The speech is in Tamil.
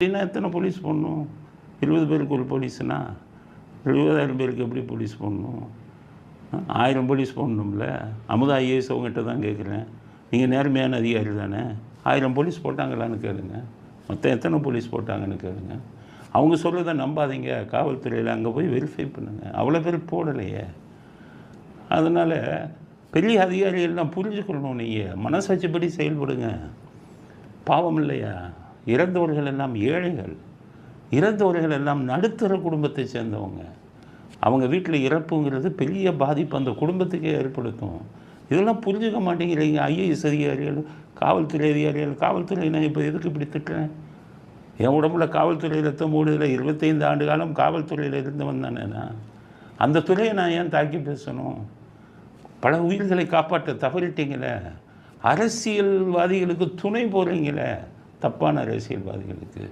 அப்படின்னா எத்தனை போலீஸ் போடணும்? 20 பேருக்கு ஒரு போலீஸ்னா 70,000 பேருக்கு எப்படி போலீஸ் போடணும்? 1000 போலீஸ் போடணும்ல. அமுதா ஐஏஎஸ் அவங்ககிட்ட தான் கேட்குறேன். நீங்கள் நேர்மையான அதிகாரி தானே, 1000 போலீஸ் போட்டாங்களான்னு கேளுங்க. மொத்தம் எத்தனை போலீஸ் போட்டாங்கன்னு கேளுங்க. அவங்க சொல்கிறத நம்பாதீங்க. காவல்துறையில் அங்கே போய் வெரிஃபை பண்ணுங்கள். அவ்வளோ பேர் போடலையே. அதனால் பெரிய அதிகாரிகள்லாம் புரிஞ்சுக்கணும். நீங்கள் மனசாட்சிப்படி செயல்படுங்க. பாவம் இல்லையா? இறந்தவர்கள் எல்லாம் ஏழைகள், இறந்தவர்கள் எல்லாம் நடுத்தர குடும்பத்தை சேர்ந்தவங்க. அவங்க வீட்டில் இறப்புங்கிறது பெரிய பாதிப்பு அந்த குடும்பத்துக்கே ஏற்படுத்தும். இதெல்லாம் புரிஞ்சுக்க மாட்டேங்கிறீங்க. ஐஏஎஸ் அதிகாரிகள், காவல்துறை அதிகாரிகள். காவல்துறை நான் இப்போ எதுக்கு இப்படி திட்டுறேன்? என் உடம்புல காவல்துறை ரத்தம் ஓடுதில் 25 ஆண்டு காலம் காவல்துறையில் இருந்தவன் தானே நான். அந்த துறையை நான் ஏன் தாக்கி பேசணும்? பல உயிர்களை காப்பாற்ற தவறிட்டீங்களே. அரசியல்வாதிகளுக்கு துணை போகிறீங்களே, தப்பான அரசியல்வாதிகளுக்கு.